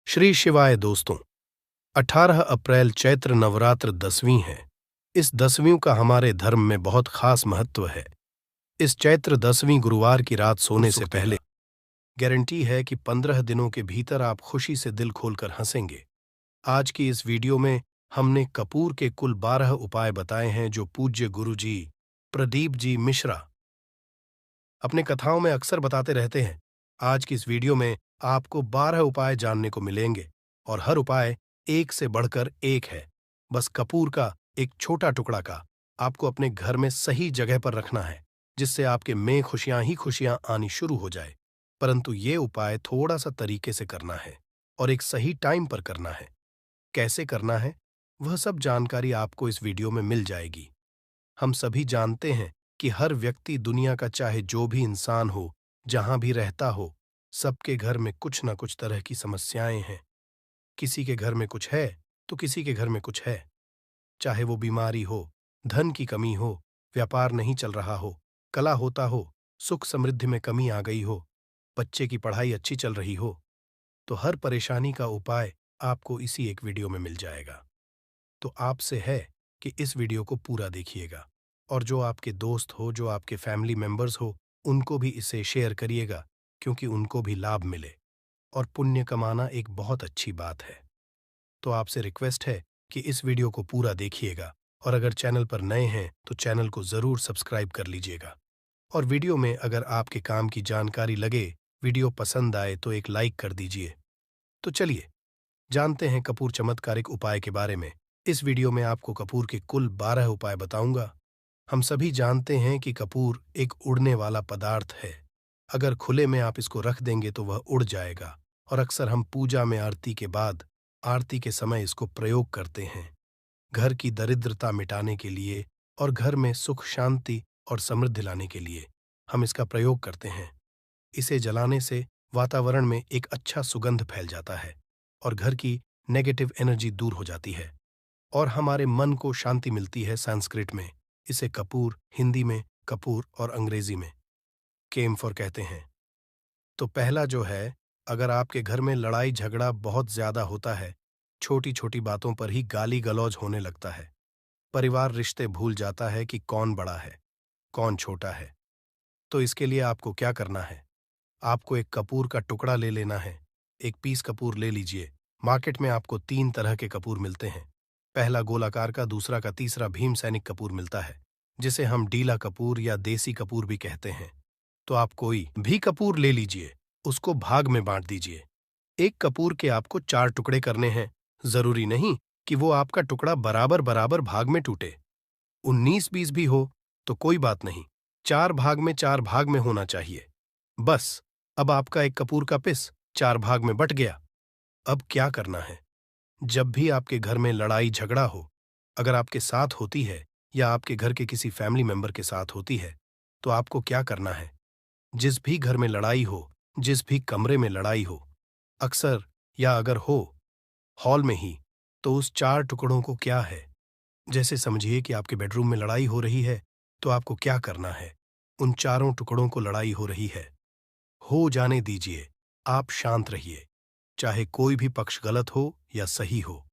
श्री शिवाय दोस्तों। 18 अप्रैल चैत्र नवरात्र 10वीं है। इस 10वीं का हमारे धर्म में बहुत खास महत्व है। इस चैत्र 10वीं गुरुवार की रात सोने से पहले गारंटी है कि 15 दिनों के भीतर आप खुशी से दिल खोलकर हंसेंगे। आज की इस वीडियो में हमने कपूर के कुल 12 उपाय बताए हैं जो पूज्य गुरु जी प्रदीप जी मिश्रा अपने कथाओं में अक्सर बताते रहते हैं। आज की इस वीडियो में आपको 12 उपाय जानने को मिलेंगे और हर उपाय एक से बढ़कर एक है। बस कपूर का एक छोटा टुकड़ा का आपको अपने घर में सही जगह पर रखना है, जिससे आपके में खुशियां ही खुशियां आनी शुरू हो जाए। परंतु ये उपाय थोड़ा सा तरीके से करना है और एक सही टाइम पर करना है। कैसे करना है वह सब जानकारी आपको इस वीडियो में मिल जाएगी। हम सभी जानते हैं कि हर व्यक्ति दुनिया का चाहे जो भी इंसान हो, जहां भी रहता हो, सबके घर में कुछ ना कुछ तरह की समस्याएं हैं। किसी के घर में कुछ है तो किसी के घर में कुछ है। चाहे वो बीमारी हो, धन की कमी हो, व्यापार नहीं चल रहा हो, कला होता हो, सुख समृद्धि में कमी आ गई हो, बच्चे की पढ़ाई अच्छी चल रही हो, तो हर परेशानी का उपाय आपको इसी एक वीडियो में मिल जाएगा। तो आपसे है कि इस वीडियो को पूरा देखिएगा और जो आपके दोस्त हो, जो आपके फैमिली मेंबर्स हो, उनको भी इसे शेयर करिएगा, क्योंकि उनको भी लाभ मिले। और पुण्य कमाना एक बहुत अच्छी बात है। तो आपसे रिक्वेस्ट है कि इस वीडियो को पूरा देखिएगा और अगर चैनल पर नए हैं तो चैनल को जरूर सब्सक्राइब कर लीजिएगा। और वीडियो में अगर आपके काम की जानकारी लगे, वीडियो पसंद आए तो एक लाइक कर दीजिए। तो चलिए जानते हैं कपूर चमत्कारिक उपाय के बारे में। इस वीडियो में आपको कपूर के कुल 12 उपाय बताऊंगा। हम सभी जानते हैं कि कपूर एक उड़ने वाला पदार्थ है। अगर खुले में आप इसको रख देंगे तो वह उड़ जाएगा और अक्सर हम पूजा में आरती के बाद, आरती के समय इसको प्रयोग करते हैं। घर की दरिद्रता मिटाने के लिए और घर में सुख शांति और समृद्धि लाने के लिए हम इसका प्रयोग करते हैं। इसे जलाने से वातावरण में एक अच्छा सुगंध फैल जाता है और घर की नेगेटिव एनर्जी दूर हो जाती है और हमारे मन को शांति मिलती है। संस्कृत में इसे कपूर, हिंदी में कपूर और अंग्रेजी में केम्फर कहते हैं। तो पहला जो है, अगर आपके घर में लड़ाई झगड़ा बहुत ज्यादा होता है, छोटी छोटी बातों पर ही गाली गलौज होने लगता है, परिवार रिश्ते भूल जाता है कि कौन बड़ा है कौन छोटा है, तो इसके लिए आपको क्या करना है? आपको एक कपूर का टुकड़ा ले लेना है। एक पीस कपूर ले लीजिए। मार्केट में आपको 3 तरह के कपूर मिलते हैं। पहला गोलाकार का, दूसरा का, तीसरा भीम सैनिक कपूर मिलता है, जिसे हम डीला कपूर या देसी कपूर भी कहते हैं। तो आप कोई भी कपूर ले लीजिए, उसको भाग में बांट दीजिए। एक कपूर के आपको 4 टुकड़े करने हैं। जरूरी नहीं कि वो आपका टुकड़ा बराबर बराबर भाग में टूटे। 19-20 भी हो तो कोई बात नहीं, 4 भाग में 4 भाग में होना चाहिए। बस अब आपका एक कपूर का पिस 4 भाग में बट गया। अब क्या करना है? जब भी आपके घर में लड़ाई झगड़ा हो, अगर आपके साथ होती है या आपके घर के किसी फैमिली मेंबर के साथ होती है, तो आपको क्या करना है? जिस भी घर में लड़ाई हो, जिस भी कमरे में लड़ाई हो, अक्सर या अगर हो हॉल में ही, तो उस 4 टुकड़ों को क्या है, जैसे समझिए कि आपके बेडरूम में लड़ाई हो रही है, तो आपको क्या करना है? उन चारों टुकड़ों को लड़ाई हो रही है, हो जाने दीजिए। आप शांत रहिए, चाहे कोई भी पक्ष गलत हो या सही हो।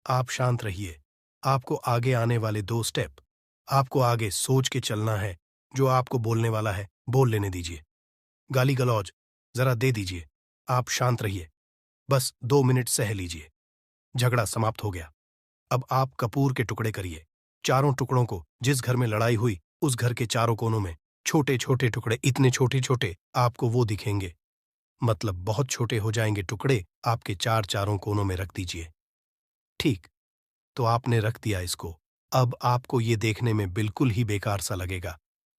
आप शांत रहिए। आपको आगे आने वाले 2 स्टेप आपको आगे सोच के चलना है। जो आपको बोलने वाला है बोल लेने दीजिए। गाली गलौज जरा दे दीजिए। आप शांत रहिए, बस 2 मिनट सह लीजिए। झगड़ा समाप्त हो गया। अब आप कपूर के टुकड़े करिए। चारों टुकड़ों को, जिस घर में लड़ाई हुई उस घर के चारों कोनों में छोटे छोटे टुकड़े, इतने छोटे छोटे आपको वो दिखेंगे, मतलब बहुत छोटे हो जाएंगे टुकड़े, आपके चारों कोनों में रख दीजिए। ठीक, तो आपने रख दिया इसको। अब आपको ये देखने में बिल्कुल ही बेकार सा लगेगा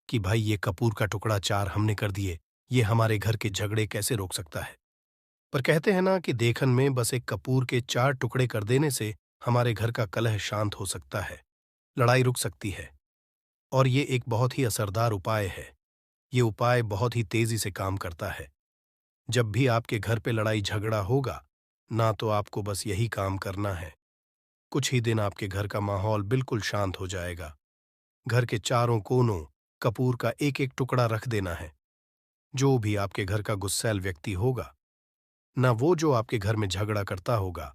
कि भाई ये कपूर का टुकड़ा 4 हमने कर दिए, ये हमारे घर के झगड़े कैसे रोक सकता है? पर कहते हैं ना कि देखन में बस एक कपूर के 4 टुकड़े कर देने से हमारे घर का कलह शांत हो सकता है, लड़ाई रुक सकती है। और ये एक बहुत ही असरदार उपाय है। ये उपाय बहुत ही तेजी से काम करता है। जब भी आपके घर पे लड़ाई झगड़ा होगा ना, तो आपको बस यही काम करना है। कुछ ही दिन आपके घर का माहौल बिल्कुल शांत हो जाएगा। घर के चारों कोनों कपूर का एक एक टुकड़ा रख देना है। जो भी आपके घर का गुस्सैल व्यक्ति होगा, न वो जो आपके घर में झगड़ा करता होगा।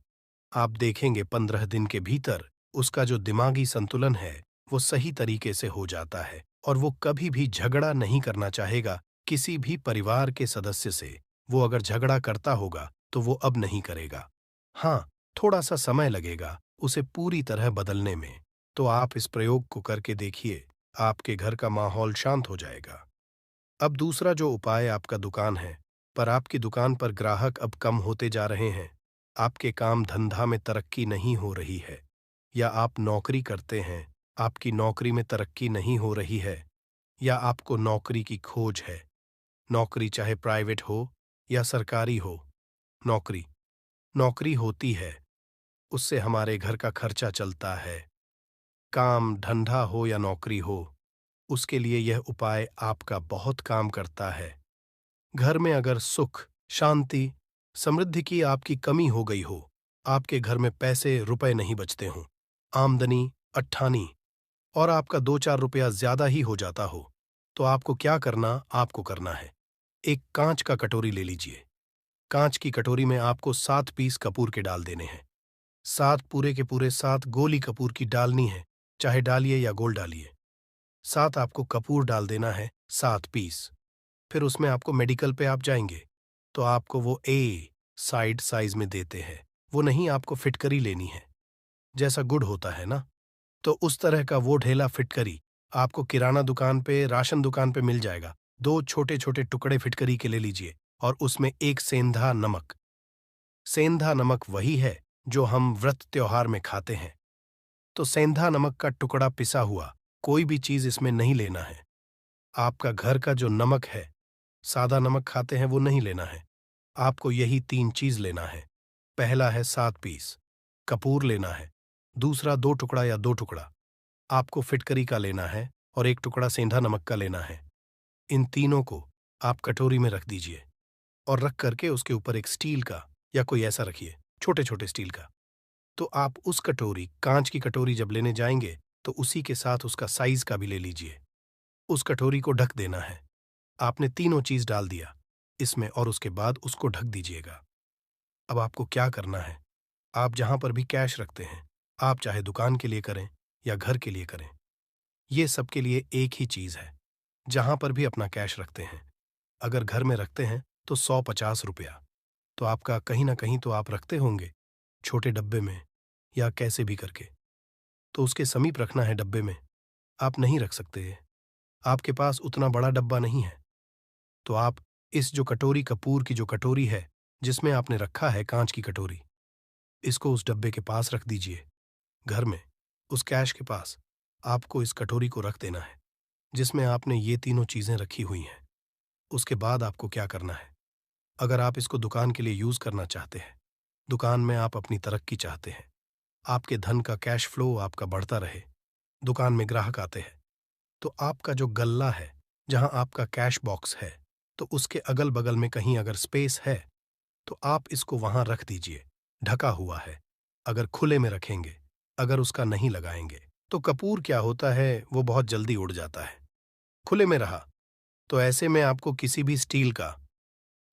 आप देखेंगे 15 दिन के भीतर उसका जो दिमागी संतुलन है वो सही तरीके से हो जाता है और वो कभी भी झगड़ा नहीं करना चाहेगा किसी भी परिवार के सदस्य से। वो अगर झगड़ा करता होगा तो वो अब नहीं करेगा। हाँ, थोड़ा सा समय लगेगा उसे पूरी तरह बदलने में। तो आप इस प्रयोग को करके देखिए, आपके घर का माहौल शांत हो जाएगा। अब दूसरा जो उपाय आपका दुकान है, पर आपकी दुकान पर ग्राहक अब कम होते जा रहे हैं, आपके काम धंधा में तरक्की नहीं हो रही है, या आप नौकरी करते हैं, आपकी नौकरी में तरक्की नहीं हो रही है, या आपको नौकरी की खोज है। नौकरी चाहे प्राइवेट हो या सरकारी हो, नौकरी नौकरी होती है, उससे हमारे घर का खर्चा चलता है। काम धंधा हो या नौकरी हो, उसके लिए यह उपाय आपका बहुत काम करता है। घर में अगर सुख, शांति, समृद्धि की आपकी कमी हो गई हो, आपके घर में पैसे रुपए नहीं बचते हों, आमदनी अट्ठानी और आपका 2-4 रुपया ज्यादा ही हो जाता हो, तो आपको क्या करना, आपको करना है। एक कांच का कटोरी ले लीजिए। कांच की कटोरी में आपको 7 पीस कपूर के डाल देने हैं। 7 पूरे के पूरे 7 गोली कपूर की डालनी है, चाहे डालिए या गोल डालिए। 7 आपको कपूर डाल देना है, 7 पीस। फिर उसमें आपको मेडिकल पे आप जाएंगे तो आपको वो ए साइड साइज में देते हैं। वो नहीं, आपको फिटकरी लेनी है, जैसा गुड़ होता है ना, तो उस तरह का वो ढेला फिटकरी आपको किराना दुकान पे, राशन दुकान पे मिल जाएगा। 2 छोटे छोटे टुकड़े फिटकरी के ले लीजिए और उसमें एक सेंधा नमक। सेंधा नमक वही है जो हम व्रत त्योहार में खाते हैं। तो सेंधा नमक का टुकड़ा पिसा हुआ, कोई भी चीज इसमें नहीं लेना है। आपका घर का जो नमक है, सादा नमक खाते हैं, वो नहीं लेना है। आपको यही 3 चीज लेना है। पहला है 7 पीस कपूर लेना है, दूसरा 2 टुकड़ा या 2 टुकड़ा आपको फिटकरी का लेना है और 1 टुकड़ा सेंधा नमक का लेना है। इन तीनों को आप कटोरी में रख दीजिए और रख करके उसके ऊपर एक स्टील का या कोई ऐसा रखिए, छोटे छोटे स्टील का। तो आप उस कटोरी, कांच की कटोरी जब लेने जाएंगे तो उसी के साथ उसका साइज का भी ले लीजिए। उस कटोरी को ढक देना है। आपने तीनों चीज डाल दिया इसमें और उसके बाद उसको ढक दीजिएगा। अब आपको क्या करना है, आप जहां पर भी कैश रखते हैं, आप चाहे दुकान के लिए करें या घर के लिए करें, ये सबके लिए एक ही चीज है। जहां पर भी अपना कैश रखते हैं, अगर घर में रखते हैं तो 150 रुपया तो आपका कहीं ना कहीं तो आप रखते होंगे, छोटे डब्बे में या कैसे भी करके, तो उसके समीप रखना है डब्बे में। आप नहीं रख सकते, आपके पास उतना बड़ा डब्बा नहीं है, तो आप इस जो कटोरी, कपूर की जो कटोरी है जिसमें आपने रखा है कांच की कटोरी, इसको उस डब्बे के पास रख दीजिए। घर में उस कैश के पास आपको इस कटोरी को रख देना है जिसमें आपने ये तीनों चीजें रखी हुई हैं। उसके बाद आपको क्या करना है, अगर आप इसको दुकान के लिए यूज करना चाहते हैं, दुकान में आप अपनी तरक्की चाहते हैं, आपके धन का कैश फ्लो आपका बढ़ता रहे, दुकान में ग्राहक आते हैं, तो आपका जो गल्ला है, जहां आपका कैश बॉक्स है, तो उसके अगल बगल में कहीं अगर स्पेस है तो आप इसको वहां रख दीजिए। ढका हुआ है, अगर खुले में रखेंगे, अगर उसका नहीं लगाएंगे, तो कपूर क्या होता है, वो बहुत जल्दी उड़ जाता है। खुले में रहा तो ऐसे में आपको किसी भी स्टील का,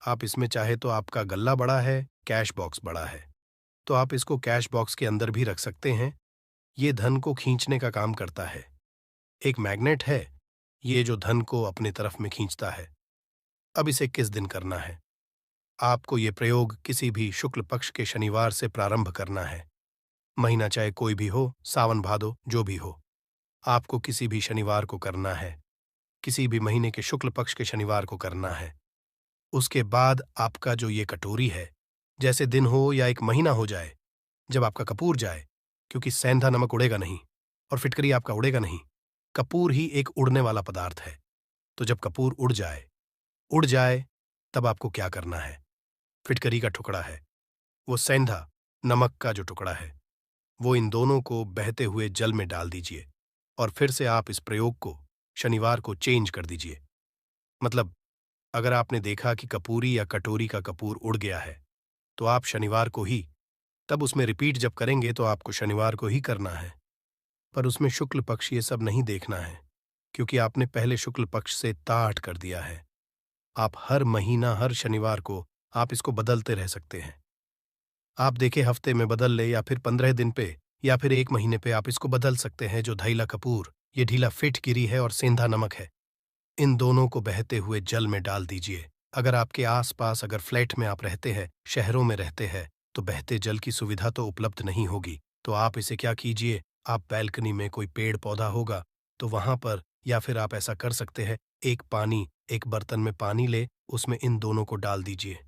आप इसमें चाहे तो आपका गल्ला बड़ा है, कैश बॉक्स बड़ा है, तो आप इसको कैश बॉक्स के अंदर भी रख सकते हैं। ये धन को खींचने का काम करता है, एक मैग्नेट है ये जो धन को अपने तरफ में खींचता है। अब इसे किस दिन करना है, आपको ये प्रयोग किसी भी शुक्ल पक्ष के शनिवार से प्रारंभ करना है। महीना चाहे कोई भी हो, सावन भादो जो भी हो, आपको किसी भी शनिवार को करना है, किसी भी महीने के शुक्ल पक्ष के शनिवार को करना है। उसके बाद आपका जो ये कटोरी है, जैसे दिन हो या एक महीना हो जाए, जब आपका कपूर जाए, क्योंकि सेंधा नमक उड़ेगा नहीं और फिटकरी आपका उड़ेगा नहीं, कपूर ही एक उड़ने वाला पदार्थ है। तो जब कपूर उड़ जाए, तब आपको क्या करना है, फिटकरी का टुकड़ा है, वो सेंधा नमक का जो टुकड़ा है, वो इन दोनों को बहते हुए जल में डाल दीजिए और फिर से आप इस प्रयोग को शनिवार को चेंज कर दीजिए। मतलब अगर आपने देखा कि कपूरी या कटोरी का कपूर उड़ गया है, तो आप शनिवार को ही, तब उसमें रिपीट जब करेंगे तो आपको शनिवार को ही करना है। पर उसमें शुक्ल पक्ष ये सब नहीं देखना है, क्योंकि आपने पहले शुक्ल पक्ष से ताट कर दिया है। आप हर महीना हर शनिवार को आप इसको बदलते रह सकते हैं। आप देखें हफ्ते में बदल ले या फिर 15 दिन पे या फिर 1 महीने पे आप इसको बदल सकते हैं। जो धैला कपूर, ये ढीला फिटकिरी है और सेंधा नमक है, इन दोनों को बहते हुए जल में डाल दीजिए। अगर आपके आसपास अगर फ्लैट में आप रहते हैं, शहरों में रहते हैं, तो बहते जल की सुविधा तो उपलब्ध नहीं होगी। तो आप इसे क्या कीजिए, आप बैल्कनी में कोई पेड़ पौधा होगा तो वहां पर, या फिर आप ऐसा कर सकते हैं, एक बर्तन में पानी ले, उसमें इन दोनों को डाल दीजिए।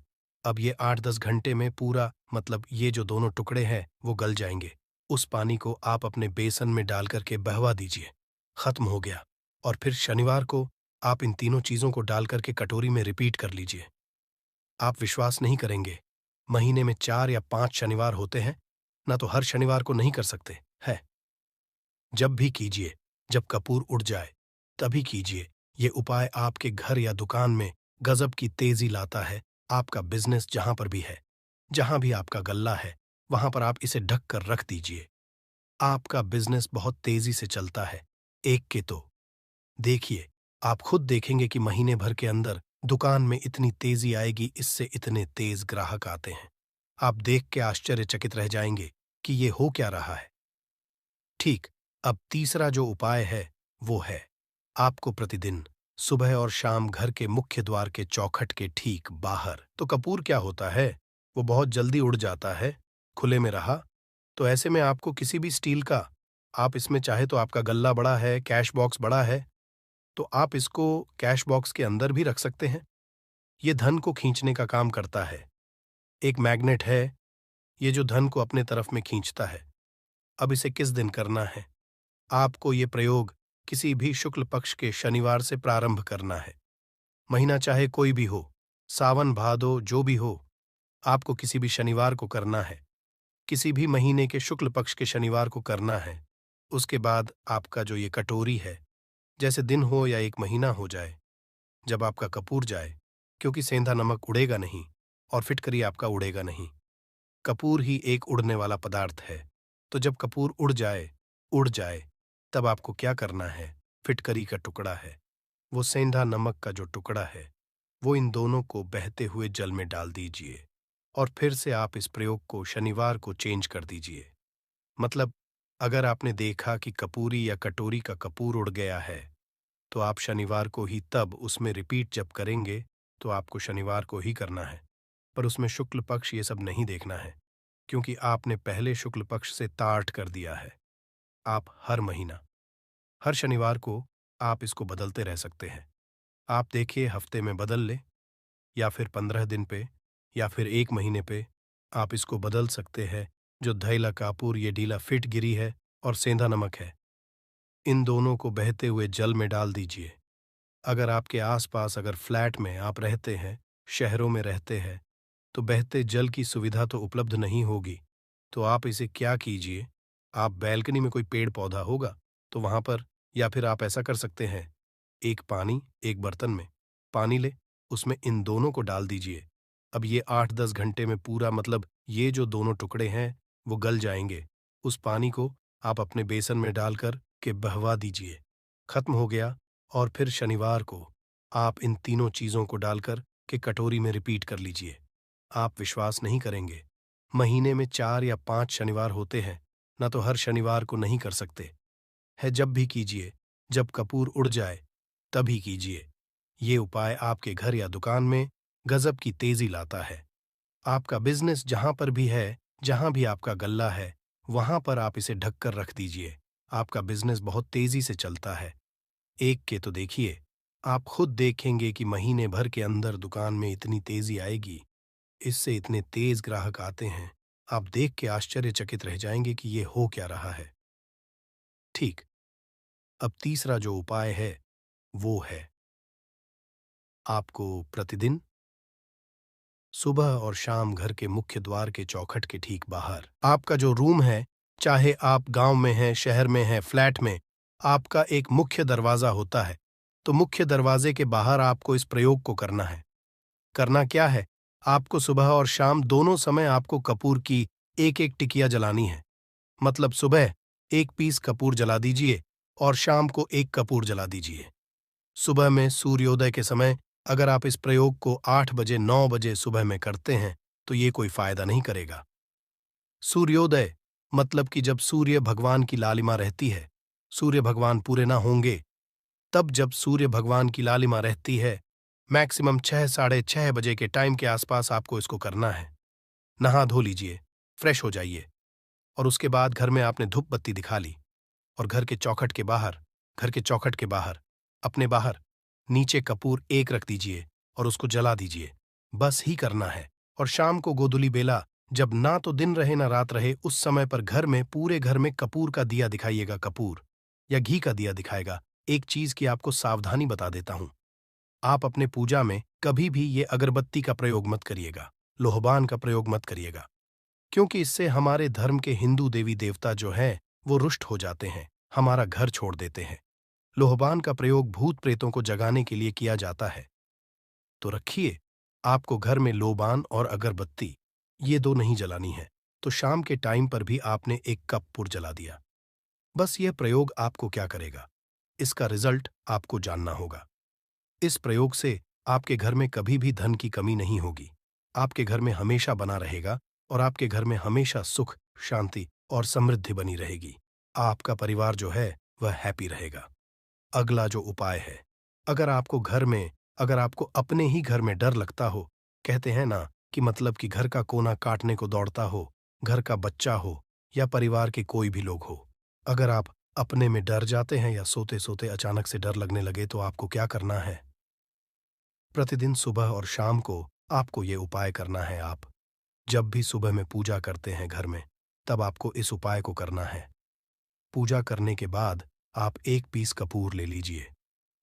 अब ये 8-10 घंटे में पूरा, मतलब ये जो दोनों टुकड़े हैं वो गल जाएंगे। उस पानी को आप अपने बेसन में डाल करके बहवा दीजिए। खत्म हो गया। और फिर शनिवार को आप इन तीनों चीजों को डाल करके कटोरी में रिपीट कर लीजिए। आप विश्वास नहीं करेंगे, महीने में 4 या 5 शनिवार होते हैं ना, तो हर शनिवार को नहीं कर सकते है। जब भी कीजिए, जब कपूर उड़ जाए तभी कीजिए। ये उपाय आपके घर या दुकान में गजब की तेजी लाता है। आपका बिजनेस जहां पर भी है, जहां भी आपका गल्ला है, वहां पर आप इसे ढक कर रख दीजिए। आपका बिजनेस बहुत तेजी से चलता है। एक के तो देखिए, आप खुद देखेंगे कि महीने भर के अंदर दुकान में इतनी तेजी आएगी, इससे इतने तेज ग्राहक आते हैं। आप देख के आश्चर्यचकित रह जाएंगे कि ये हो क्या रहा है। ठीक। अब तीसरा जो उपाय है वो है, आपको प्रतिदिन सुबह और शाम घर के मुख्य द्वार के चौखट के ठीक बाहर, तो कपूर क्या होता है, वो बहुत जल्दी उड़ जाता है। खुले में रहा तो ऐसे में आपको किसी भी स्टील का, आप इसमें चाहे तो आपका गल्ला बड़ा है, कैश बॉक्स बड़ा है, तो आप इसको कैश बॉक्स के अंदर भी रख सकते हैं। ये धन को खींचने का काम करता है। एक मैग्नेट है, ये जो धन को अपने तरफ में खींचता है। अब इसे किस दिन करना है, आपको ये प्रयोग किसी भी शुक्ल पक्ष के शनिवार से प्रारंभ करना है। महीना चाहे कोई भी हो, सावन भादो जो भी हो, आपको किसी भी शनिवार को करना है। किसी भी महीने के शुक्ल पक्ष के शनिवार को करना है। उसके बाद आपका जो ये कटोरी है, जैसे दिन हो या 1 महीना हो जाए, जब आपका कपूर जाए, क्योंकि सेंधा नमक उड़ेगा नहीं और फिटकरी आपका उड़ेगा नहीं। कपूर ही एक उड़ने वाला पदार्थ है। तो जब कपूर उड़ जाए, तब आपको क्या करना है, फिटकरी का टुकड़ा है, वो सेंधा नमक का जो टुकड़ा है, वो इन दोनों को बहते हुए जल में डाल दीजिए और फिर से आप इस प्रयोग को शनिवार को चेंज कर दीजिए। मतलब, अगर आपने देखा कि कपूरी या कटोरी का कपूर उड़ गया है, तो आप शनिवार को ही तब उसमें रिपीट जब करेंगे, तो आपको शनिवार को ही करना है। पर उसमें शुक्ल पक्ष ये सब नहीं देखना है, क्योंकि आपने पहले शुक्ल पक्ष से ताट कर दिया है। आप हर महीना, हर शनिवार को आप इसको बदलते रह सकते हैं। आप देखिए हफ्ते में बदल ले, या फिर 15 दिन पे, या फिर 1 महीने पे आप इसको बदल सकते हैं। जो धैला कापूर, ये ढीला फिट गिरी है और सेंधा नमक है, इन दोनों को बहते हुए जल में डाल दीजिए। अगर आपके आसपास अगर फ्लैट में आप रहते हैं, शहरों में रहते हैं, तो बहते जल की सुविधा तो उपलब्ध नहीं होगी। तो आप इसे क्या कीजिए, आप बैल्कनी में कोई पेड़ पौधा होगा तो वहां पर, या फिर आप ऐसा कर सकते हैं, एक बर्तन में पानी ले, उसमें इन दोनों को डाल दीजिए। अब ये 8-10 घंटे में पूरा, मतलब ये जो दोनों टुकड़े हैं वो गल जाएंगे। उस पानी को आप अपने बेसन में डालकर के बहवा दीजिए। खत्म हो गया। और फिर शनिवार को आप इन तीनों चीजों को डालकर के कटोरी में रिपीट कर लीजिए। आप विश्वास नहीं करेंगे, महीने में 4 या 5 शनिवार होते हैं ना, तो हर शनिवार को नहीं कर सकते है। जब भी कीजिए, जब कपूर उड़ जाए तभी कीजिए। ये उपाय आपके घर या दुकान में गजब की तेजी लाता है। आपका बिजनेस जहां पर भी है, जहां भी आपका गल्ला है, वहां पर आप इसे ढक कर रख दीजिए। आपका बिजनेस बहुत तेजी से चलता है। एक के तो देखिए, आप खुद देखेंगे कि महीने भर के अंदर दुकान में इतनी तेजी आएगी, इससे इतने तेज ग्राहक आते हैं, आप देख के आश्चर्यचकित रह जाएंगे कि ये हो क्या रहा है। ठीक। अब तीसरा जो उपाय है वो है, आपको प्रतिदिन सुबह और शाम घर के मुख्य द्वार के चौखट के ठीक बाहर, आपका जो रूम है, चाहे आप गांव में हैं, शहर में हैं, फ्लैट में, आपका एक मुख्य दरवाजा होता है। तो मुख्य दरवाजे के बाहर आपको इस प्रयोग को करना है। करना क्या है, आपको सुबह और शाम दोनों समय आपको कपूर की एक टिकिया जलानी है। मतलब सुबह 1 पीस कपूर जला दीजिए और शाम को 1 कपूर जला दीजिए। सुबह में सूर्योदय के समय अगर आप इस प्रयोग को 8 बजे 9 बजे सुबह में करते हैं तो ये कोई फायदा नहीं करेगा। सूर्योदय मतलब कि जब सूर्य भगवान की लालिमा रहती है, सूर्य भगवान पूरे ना होंगे, तब जब सूर्य भगवान की लालिमा रहती है, मैक्सिमम 6 साढ़े 6 बजे के टाइम के आसपास आपको इसको करना है। नहा धो लीजिए, फ्रेश हो जाइए और उसके बाद घर में आपने धूप बत्ती दिखा ली और घर के चौखट के बाहर, अपने बाहर नीचे कपूर एक रख दीजिए और उसको जला दीजिए। बस ही करना है। और शाम को गोधूली बेला, जब ना तो दिन रहे ना रात रहे, उस समय पर घर में, पूरे घर में कपूर का दिया दिखाइएगा, कपूर या घी का दिया दिखाएगा। एक चीज की आपको सावधानी बता देता हूं, आप अपने पूजा में कभी भी ये अगरबत्ती का प्रयोग मत करिएगा, लोहबान का प्रयोग मत करिएगा, क्योंकि इससे हमारे धर्म के हिंदू देवी देवता जो हैं वो रुष्ट हो जाते हैं, हमारा घर छोड़ देते हैं। लोहबान का प्रयोग भूत प्रेतों को जगाने के लिए किया जाता है। तो रखिए, आपको घर में लोबान और अगरबत्ती ये दो नहीं जलानी है, तो शाम के टाइम पर भी आपने एक कपूर जला दिया। बस यह प्रयोग आपको क्या करेगा, इसका रिजल्ट आपको जानना होगा। इस प्रयोग से आपके घर में कभी भी धन की कमी नहीं होगी, आपके घर में हमेशा बना रहेगा और आपके घर में हमेशा सुख, शांति और समृद्धि बनी रहेगी। आपका परिवार जो है वह हैप्पी रहेगा। अगला जो उपाय है, अगर आपको अपने ही घर में डर लगता हो, कहते हैं ना कि मतलब कि घर का कोना काटने को दौड़ता हो, घर का बच्चा हो या परिवार के कोई भी लोग हो, अगर आप अपने में डर जाते हैं या सोते सोते अचानक से डर लगने लगे, तो आपको क्या करना है, प्रतिदिन सुबह और शाम को आपको ये उपाय करना है। आप जब भी सुबह में पूजा करते हैं घर में, तब आपको इस उपाय को करना है। पूजा करने के बाद आप एक पीस कपूर ले लीजिए,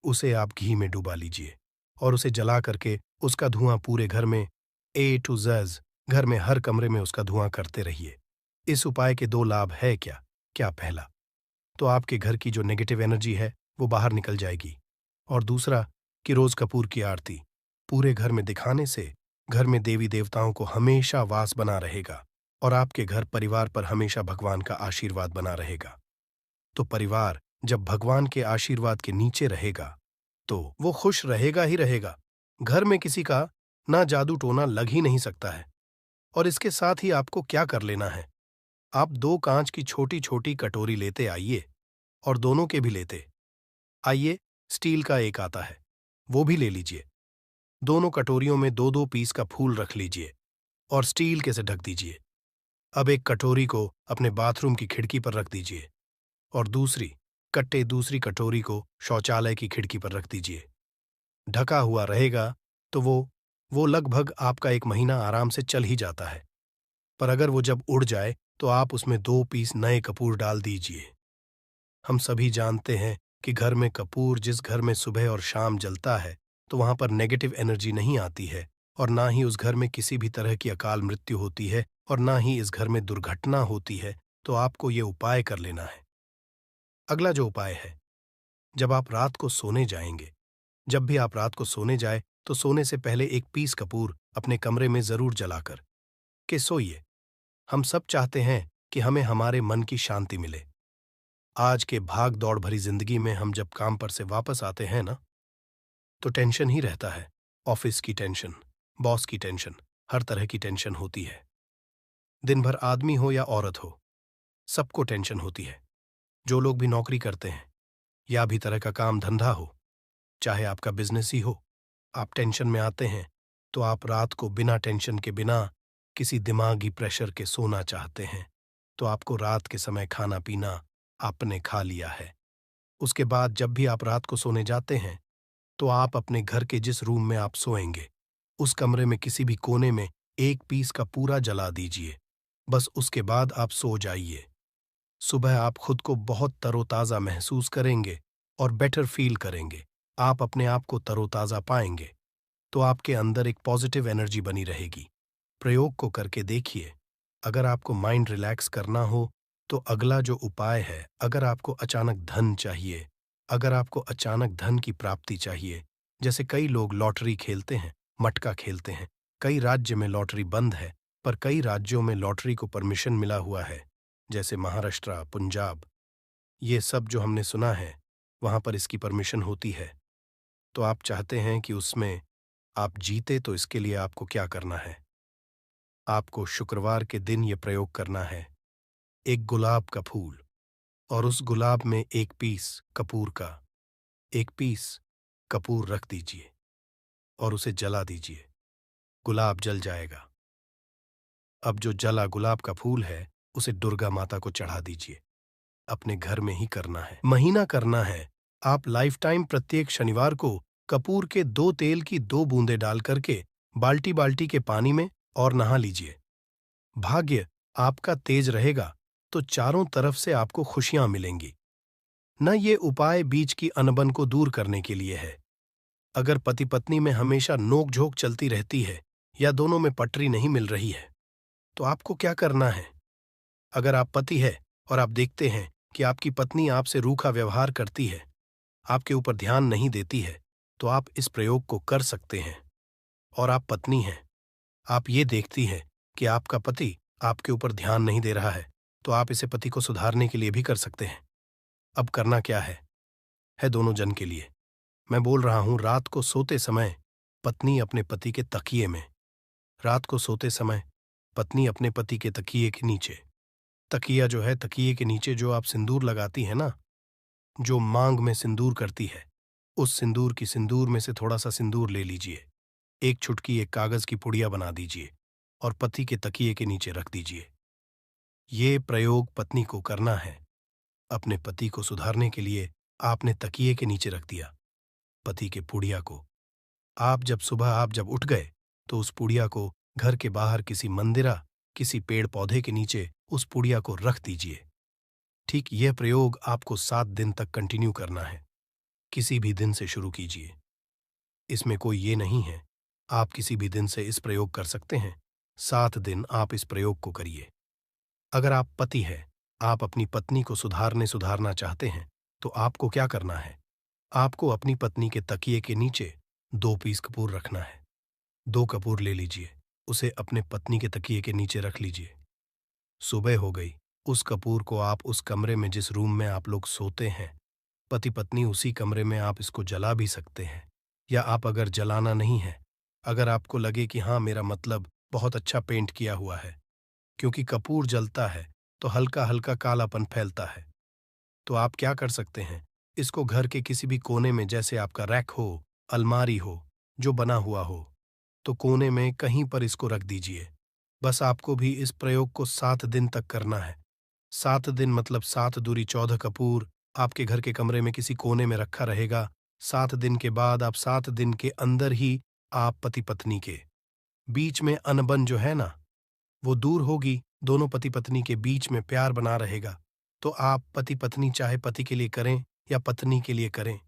उसे आप घी में डुबा लीजिए और उसे जला करके उसका धुआं पूरे घर में ए टू ज़ेड, घर में हर कमरे में उसका धुआं करते रहिए। इस उपाय के दो लाभ है क्या पहला, तो आपके घर की जो नेगेटिव एनर्जी है वो बाहर निकल जाएगी, और दूसरा कि रोज कपूर की आरती पूरे घर में दिखाने से घर में देवी देवताओं को हमेशा वास बना रहेगा और आपके घर परिवार पर हमेशा भगवान का आशीर्वाद बना रहेगा। तो परिवार जब भगवान के आशीर्वाद के नीचे रहेगा तो वो खुश रहेगा ही रहेगा। घर में किसी का ना जादू टोना लग ही नहीं सकता है। और इसके साथ ही आपको क्या कर लेना है, आप 2 कांच की छोटी छोटी कटोरी लेते आइए और दोनों के भी लेते आइए, स्टील का एक आता है वो भी ले लीजिए। दोनों कटोरियों में 2-2 पीस का फूल रख लीजिए और स्टील के से ढक दीजिए। अब एक कटोरी को अपने बाथरूम की खिड़की पर रख दीजिए और दूसरी कटोरी को शौचालय की खिड़की पर रख दीजिए। ढका हुआ रहेगा तो वो लगभग आपका 1 महीना आराम से चल ही जाता है। पर अगर वो जब उड़ जाए तो आप उसमें 2 पीस नए कपूर डाल दीजिए। हम सभी जानते हैं कि घर में कपूर जिस घर में सुबह और शाम जलता है तो वहां पर नेगेटिव एनर्जी नहीं आती है और ना ही उस घर में किसी भी तरह की अकाल मृत्यु होती है और ना ही इस घर में दुर्घटना होती है। तो आपको ये उपाय कर लेना है। अगला जो उपाय है, जब आप रात को सोने जाएंगे, जब भी आप रात को सोने जाए तो सोने से पहले 1 पीस कपूर अपने कमरे में जरूर जलाकर के सोइए। हम सब चाहते हैं कि हमें हमारे मन की शांति मिले। आज के भाग दौड़ भरी जिंदगी में हम जब काम पर से वापस आते हैं ना, तो टेंशन ही रहता है। ऑफिस की टेंशन, बॉस की टेंशन, हर तरह की टेंशन होती है। दिन भर आदमी हो या औरत हो, सबको टेंशन होती है। जो लोग भी नौकरी करते हैं या भी तरह का काम धंधा हो, चाहे आपका बिजनेस ही हो, आप टेंशन में आते हैं तो आप रात को बिना टेंशन के, बिना किसी दिमागी प्रेशर के सोना चाहते हैं। तो आपको रात के समय खाना पीना आपने खा लिया है। उसके बाद जब भी आप रात को सोने जाते हैं तो आप अपने घर के जिस रूम में आप सोएंगे, उस कमरे में किसी भी कोने में 1 पीस का पूरा जला दीजिए। बस उसके बाद आप सो जाइए। सुबह आप खुद को बहुत तरोताज़ा महसूस करेंगे और बेटर फील करेंगे। आप अपने आप को तरोताज़ा पाएंगे तो आपके अंदर एक पॉजिटिव एनर्जी बनी रहेगी। प्रयोग को करके देखिए। अगर आपको माइंड रिलैक्स करना हो तो अगला जो उपाय है, अगर आपको अचानक धन चाहिए, अगर आपको अचानक धन की प्राप्ति चाहिए, जैसे कई लोग लॉटरी खेलते हैं, मटका खेलते हैं, कई राज्य में लॉटरी बंद है पर कई राज्यों में लॉटरी को परमिशन मिला हुआ है, जैसे महाराष्ट्र, पंजाब, ये सब जो हमने सुना है, वहां पर इसकी परमिशन होती है। तो आप चाहते हैं कि उसमें आप जीते तो इसके लिए आपको क्या करना है? आपको शुक्रवार के दिन ये प्रयोग करना है। एक गुलाब का फूल और उस गुलाब में एक पीस कपूर का, एक पीस कपूर रख दीजिए और उसे जला दीजिए। गुलाब जल जाएगा। अब जो जला गुलाब का फूल है, उसे दुर्गा माता को चढ़ा दीजिए। अपने घर में ही करना है, महीना करना है। आप लाइफ टाइम प्रत्येक शनिवार को कपूर के 2 तेल की 2 बूंदें डाल करके बाल्टी बाल्टी के पानी में और नहा लीजिए। भाग्य आपका तेज रहेगा तो चारों तरफ से आपको खुशियां मिलेंगी। न ये उपाय बीच की अनबन को दूर करने के लिए है। अगर पति पत्नी में हमेशा नोक-झोंक चलती रहती है या दोनों में पटरी नहीं मिल रही है, तो आपको क्या करना है? अगर आप पति है और आप देखते हैं कि आपकी पत्नी आपसे रूखा व्यवहार करती है, आपके ऊपर ध्यान नहीं देती है, तो आप इस प्रयोग को कर सकते हैं। और आप पत्नी हैं, आप ये देखती हैं कि आपका पति आपके ऊपर ध्यान नहीं दे रहा है, तो आप इसे पति को सुधारने के लिए भी कर सकते हैं। अब करना क्या है दोनों जन के लिए। मैं बोल रहा हूं, रात को सोते समय पत्नी अपने पति के तकिए में, रात को सोते समय पत्नी अपने पति के तकिए के नीचे, तकिया जो है तकिए के नीचे जो आप सिंदूर लगाती है ना, जो मांग में सिंदूर करती है, उस सिंदूर में से थोड़ा सा सिंदूर ले लीजिए। एक चुटकी एक कागज की पुड़िया बना दीजिए और पति के तकिए के नीचे रख दीजिए। ये प्रयोग पत्नी को करना है। अपने पति को सुधारने के लिए आपने तकिए के नीचे रख दिया पति के पुड़िया को। आप जब उठ गए तो उस पुड़िया को घर के बाहर किसी मंदिरा, किसी पेड़ पौधे के नीचे उस पुड़िया को रख दीजिए। ठीक यह प्रयोग आपको 7 दिन तक कंटिन्यू करना है। किसी भी दिन से शुरू कीजिए। इसमें कोई ये नहीं है, आप किसी भी दिन से इस प्रयोग कर सकते हैं। 7 दिन आप इस प्रयोग को करिए। अगर आप पति हैं, आप अपनी पत्नी को सुधारना चाहते हैं, तो आपको क्या करना है? आपको अपनी पत्नी के तकिए के नीचे 2 पीस कपूर रखना है। 2 कपूर ले लीजिए, उसे अपने पत्नी के तकिए के नीचे रख लीजिए। सुबह हो गई, उस कपूर को आप उस कमरे में, जिस रूम में आप लोग सोते हैं, पति पत्नी उसी कमरे में आप इसको जला भी सकते हैं। या आप अगर जलाना नहीं है, अगर आपको लगे कि हाँ, मेरा मतलब बहुत अच्छा पेंट किया हुआ है, क्योंकि कपूर जलता है तो हल्का हल्का कालापन फैलता है, तो आप क्या कर सकते हैं, इसको घर के किसी भी कोने में, जैसे आपका रैक हो, अलमारी हो, जो बना हुआ हो, तो कोने में कहीं पर इसको रख दीजिए। बस आपको भी इस प्रयोग को 7 दिन तक करना है। 7 दिन मतलब 7 दूरी 14 कपूर आपके घर के कमरे में किसी कोने में रखा रहेगा। 7 दिन के बाद आप 7 दिन के अंदर ही आप पति पत्नी के बीच में अनबन जो है ना, वो दूर होगी। दोनों पति पत्नी के बीच में प्यार बना रहेगा। तो आप पति पत्नी चाहे पति के लिए करें या पत्नी के लिए करें,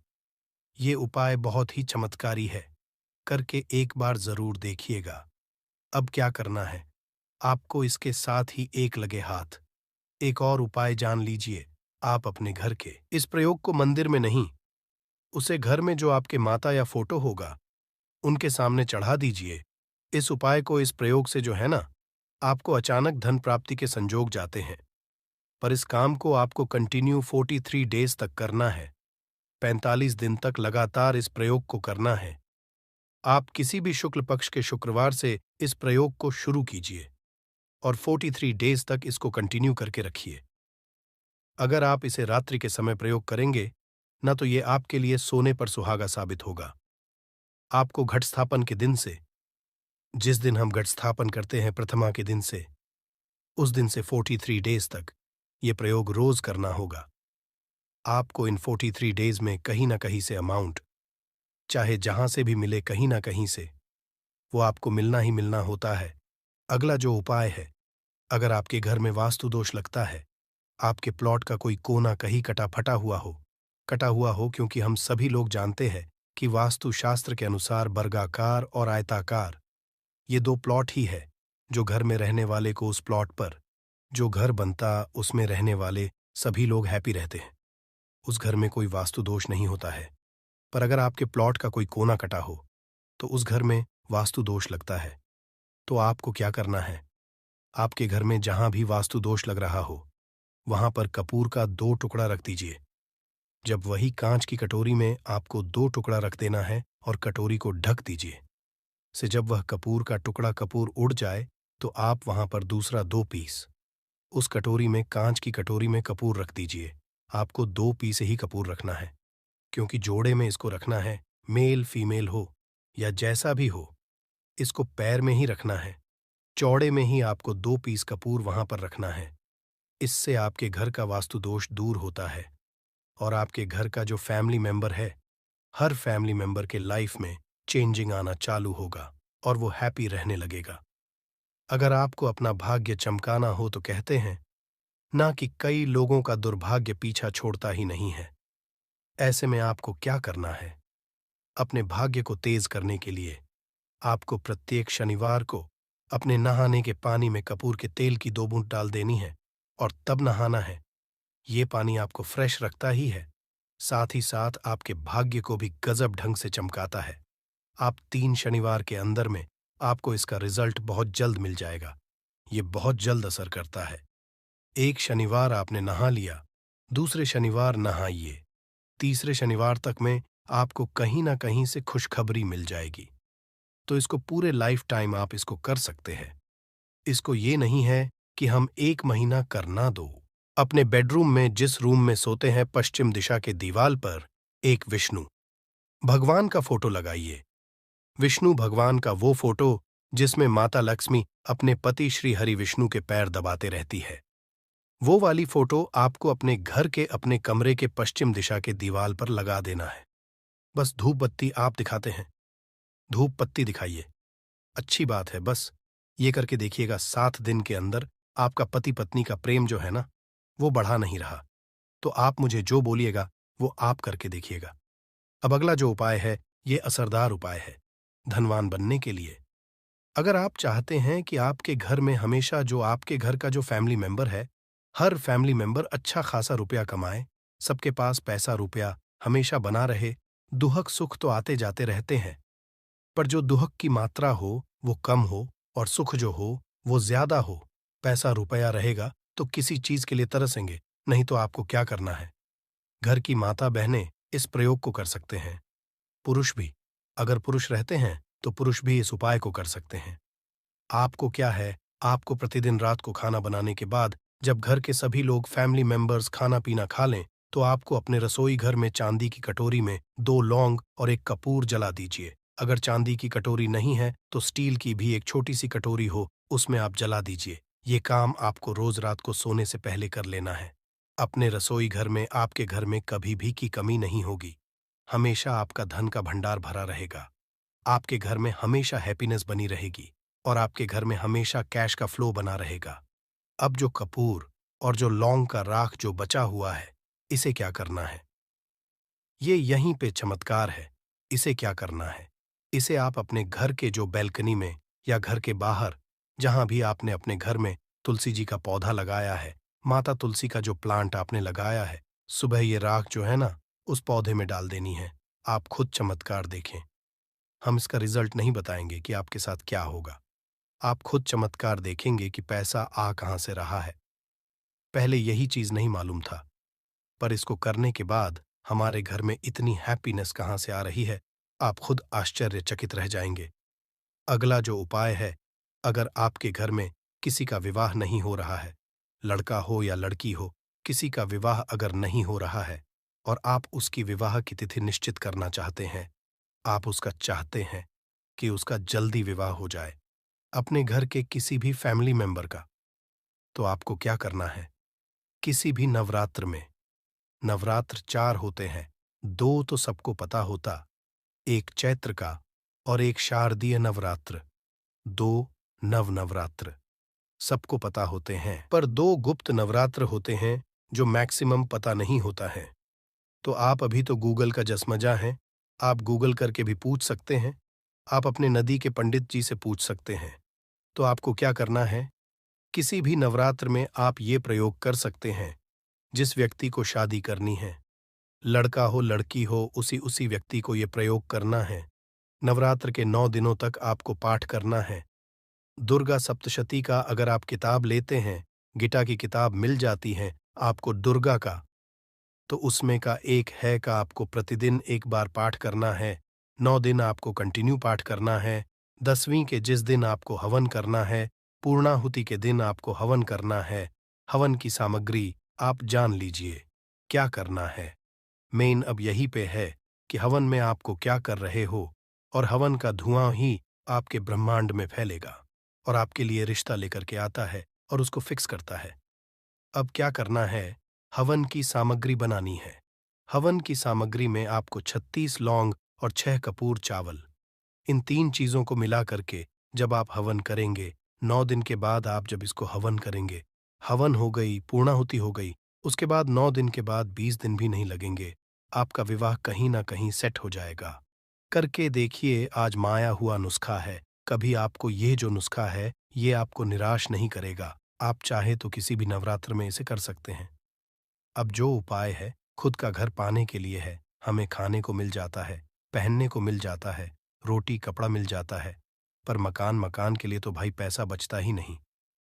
ये उपाय बहुत ही चमत्कारी है। करके एक बार जरूर देखिएगा। अब क्या करना है, आपको इसके साथ ही एक लगे हाथ एक और उपाय जान लीजिए। आप अपने घर के इस प्रयोग को मंदिर में नहीं, उसे घर में जो आपके माता या फोटो होगा उनके सामने चढ़ा दीजिए। इस उपाय को, इस प्रयोग से जो है ना, आपको अचानक धन प्राप्ति के संजोग जाते हैं। पर इस काम को आपको कंटिन्यू 43 डेज तक करना है। 45 दिन तक लगातार इस प्रयोग को करना है। आप किसी भी शुक्ल पक्ष के शुक्रवार से इस प्रयोग को शुरू कीजिए और 43 डेज तक इसको कंटिन्यू करके रखिए। अगर आप इसे रात्रि के समय प्रयोग करेंगे न, तो ये आपके लिए सोने पर सुहागा साबित होगा। आपको घट स्थापन के दिन से, जिस दिन हम घट स्थापन करते हैं प्रथमा के दिन से, उस दिन से 43 डेज तक ये प्रयोग रोज करना होगा। आपको इन 43 डेज में कहीं ना कहीं से अमाउंट, चाहे जहां से भी मिले, कहीं ना कहीं से वो आपको मिलना ही मिलना होता है। अगला जो उपाय है, अगर आपके घर में वास्तु दोष लगता है, आपके प्लॉट का कोई कोना कहीं कटा हुआ हो, क्योंकि हम सभी लोग जानते हैं कि वास्तु शास्त्र के अनुसार वर्गाकार और आयताकार ये 2 प्लॉट ही है जो घर में रहने वाले को, उस प्लॉट पर जो घर बनता उसमें रहने वाले सभी लोग हैप्पी रहते हैं। उस घर में कोई वास्तु दोष नहीं होता है। पर अगर आपके प्लॉट का कोई कोना कटा हो तो उस घर में वास्तु दोष लगता है। तो आपको क्या करना है, आपके घर में जहां भी वास्तु दोष लग रहा हो वहां पर कपूर का 2 टुकड़ा रख दीजिए। जब वही कांच की कटोरी में आपको 2 टुकड़ा रख देना है और कटोरी को ढक दीजिए। से जब वह कपूर का टुकड़ा कपूर उड़ जाए तो आप वहां पर दूसरा 2 पीस उस कटोरी में, कांच की कटोरी में कपूर रख दीजिए। आपको 2 पीस ही कपूर रखना है, क्योंकि जोड़े में इसको रखना है, मेल फीमेल हो या जैसा भी हो, इसको पैर में ही रखना है। चौड़े में ही आपको 2 पीस कपूर वहां पर रखना है। इससे आपके घर का वास्तु दोष दूर होता है और आपके घर का जो फैमिली मेंबर है, हर फैमिली मेंबर के लाइफ में चेंजिंग आना चालू होगा और वो हैप्पी रहने लगेगा। अगर आपको अपना भाग्य चमकाना हो तो कहते हैं ना कि कई लोगों का दुर्भाग्य पीछा छोड़ता ही नहीं है। ऐसे में आपको क्या करना है? अपने भाग्य को तेज करने के लिए आपको प्रत्येक शनिवार को अपने नहाने के पानी में कपूर के तेल की 2 बूंद डाल देनी है और तब नहाना है। ये पानी आपको फ्रेश रखता ही है, साथ ही साथ आपके भाग्य को भी गजब ढंग से चमकाता है। आप 3 शनिवार के अंदर में आपको इसका रिजल्ट बहुत जल्द मिल जाएगा। ये बहुत जल्द असर करता है। एक शनिवार आपने नहा लिया, दूसरे शनिवार नहाइए, तीसरे शनिवार तक में आपको कहीं ना कहीं से खुशखबरी मिल जाएगी। तो इसको पूरे लाइफ टाइम आप इसको कर सकते हैं। इसको ये नहीं है कि हम 1 महीना करना दो। अपने बेडरूम में जिस रूम में सोते हैं, पश्चिम दिशा के दीवाल पर एक विष्णु भगवान का फोटो लगाइए। विष्णु भगवान का वो फोटो जिसमें माता लक्ष्मी अपने पति श्री हरि विष्णु के पैर दबाते रहती है, वो वाली फोटो आपको अपने घर के अपने कमरे के पश्चिम दिशा के दीवाल पर लगा देना है। बस धूप बत्ती आप दिखाते हैं, धूप पत्ती दिखाइए, अच्छी बात है। बस ये करके देखिएगा, 7 दिन के अंदर आपका पति पत्नी का प्रेम जो है ना, वो बढ़ा नहीं रहा। तो आप मुझे जो बोलिएगा वो आप करके देखिएगा। अब अगला जो उपाय है, ये असरदार उपाय है धनवान बनने के लिए। अगर आप चाहते हैं कि आपके घर में हमेशा जो आपके घर का जो फैमिली मेंबर है, हर फैमिली मेंबर अच्छा खासा रुपया कमाए, सबके पास पैसा रुपया हमेशा बना रहे, दुहक सुख तो आते जाते रहते हैं, पर जो दुहक की मात्रा हो वो कम हो और सुख जो हो वो ज्यादा हो। पैसा रुपया रहेगा तो किसी चीज के लिए तरसेंगे, नहीं तो आपको क्या करना है? घर की माता बहनें इस प्रयोग को कर सकते हैं, पुरुष भी, अगर पुरुष रहते हैं तो पुरुष भी इस उपाय को कर सकते हैं। आपको क्या है, आपको प्रतिदिन रात को खाना बनाने के बाद जब घर के सभी लोग फैमिली मेंबर्स खाना पीना खा लें, तो आपको अपने रसोई घर में चांदी की कटोरी में 2 लौंग और एक कपूर जला दीजिए। अगर चांदी की कटोरी नहीं है तो स्टील की भी एक छोटी सी कटोरी हो, उसमें आप जला दीजिए। ये काम आपको रोज रात को सोने से पहले कर लेना है। अपने रसोई घर में, आपके घर में कभी भी की कमी नहीं होगी। हमेशा आपका धन का भंडार भरा रहेगा। आपके घर में हमेशा हैप्पीनेस बनी रहेगी और आपके घर में हमेशा कैश का फ्लो बना रहेगा। अब जो कपूर और जो लौंग का राख जो बचा हुआ है, इसे क्या करना है? ये यहीं पे चमत्कार है। इसे क्या करना है? इसे आप अपने घर के जो बैल्कनी में या घर के बाहर, जहां भी आपने अपने घर में तुलसी जी का पौधा लगाया है, माता तुलसी का जो प्लांट आपने लगाया है, सुबह ये राख जो है ना, उस पौधे में डाल देनी है। आप खुद चमत्कार देखें। हम इसका रिजल्ट नहीं बताएंगे कि आपके साथ क्या होगा। आप खुद चमत्कार देखेंगे कि पैसा आ कहां से रहा है। पहले यही चीज नहीं मालूम था, पर इसको करने के बाद हमारे घर में इतनी हैप्पीनेस कहां से आ रही है, आप खुद आश्चर्यचकित रह जाएंगे। अगला जो उपाय है, अगर आपके घर में किसी का विवाह नहीं हो रहा है, लड़का हो या लड़की हो, किसी का विवाह अगर नहीं हो रहा है और आप उसकी विवाह की तिथि निश्चित करना चाहते हैं, आप उसका चाहते हैं कि उसका जल्दी विवाह हो जाए, अपने घर के किसी भी फैमिली मेंबर का, तो आपको क्या करना है? किसी भी नवरात्र में, नवरात्र 4 होते हैं, 2 तो सबको पता होता, एक चैत्र का और एक शारदीय नवरात्र, 2 नवरात्र सबको पता होते हैं, पर 2 गुप्त नवरात्र होते हैं जो मैक्सिमम पता नहीं होता है। तो आप अभी तो गूगल का जसमजा हैं, आप गूगल करके भी पूछ सकते हैं, आप अपने नदी के पंडित जी से पूछ सकते हैं। तो आपको क्या करना है? किसी भी नवरात्र में आप ये प्रयोग कर सकते हैं। जिस व्यक्ति को शादी करनी है, लड़का हो लड़की हो, उसी उसी व्यक्ति को ये प्रयोग करना है। नवरात्र के 9 दिनों तक आपको पाठ करना है। दुर्गा सप्तशती का अगर आप किताब लेते हैं, गीता की किताब मिल जाती है आपको दुर्गा का, तो उसमें का एक है का आपको प्रतिदिन एक बार पाठ करना है। 9 दिन आपको कंटिन्यू पाठ करना है। 10वीं के जिस दिन आपको हवन करना है, पूर्णाहुति के दिन आपको हवन करना है। हवन की सामग्री आप जान लीजिए, क्या करना है। मेन अब यही पे है कि हवन में आपको क्या कर रहे हो, और हवन का धुआं ही आपके ब्रह्मांड में फैलेगा और आपके लिए रिश्ता लेकर के आता है और उसको फिक्स करता है। अब क्या करना है, हवन की सामग्री बनानी है। हवन की सामग्री में आपको 36 लौंग और 6 कपूर चावल, इन 3 चीज़ों को मिला करके जब आप हवन करेंगे, 9 दिन के बाद आप जब इसको हवन करेंगे, हवन हो गई, पूर्णाहुति हो गई, उसके बाद 9 दिन के बाद 20 दिन भी नहीं लगेंगे, आपका विवाह कहीं न कहीं सेट हो जाएगा। करके देखिए, आज़माया हुआ नुस्खा है, कभी आपको ये जो नुस्खा है, ये आपको निराश नहीं करेगा। आप चाहे तो किसी भी नवरात्र में इसे कर सकते हैं। अब जो उपाय है, खुद का घर पाने के लिए है, हमें खाने को मिल जाता है, पहनने को मिल जाता है, रोटी कपड़ा मिल जाता है, पर मकान के लिए तो भाई पैसा बचता ही नहीं।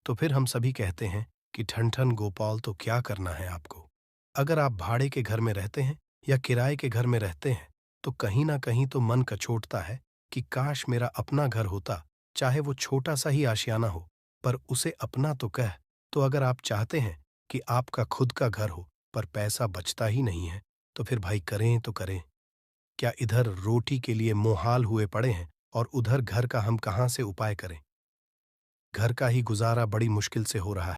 तो फिर हम सभी कहते हैं कि ठन ठन गोपाल, तो क्या करना है आपको। अगर आप भाड़े के घर में रहते हैं या किराए के घर में रहते हैं, तो कहीं ना कहीं तो मन कचोटता है कि काश मेरा अपना घर होता, चाहे वो छोटा सा ही आशियाना हो, पर उसे अपना तो कह। तो अगर आप चाहते हैं कि आपका खुद का घर हो, पर पैसा बचता ही नहीं है, तो फिर भाई करें तो करें क्या। इधर रोटी के लिए मोहाल हुए पड़े हैं और उधर घर का हम कहाँ से उपाय करें। घर का ही गुजारा बड़ी मुश्किल से हो रहा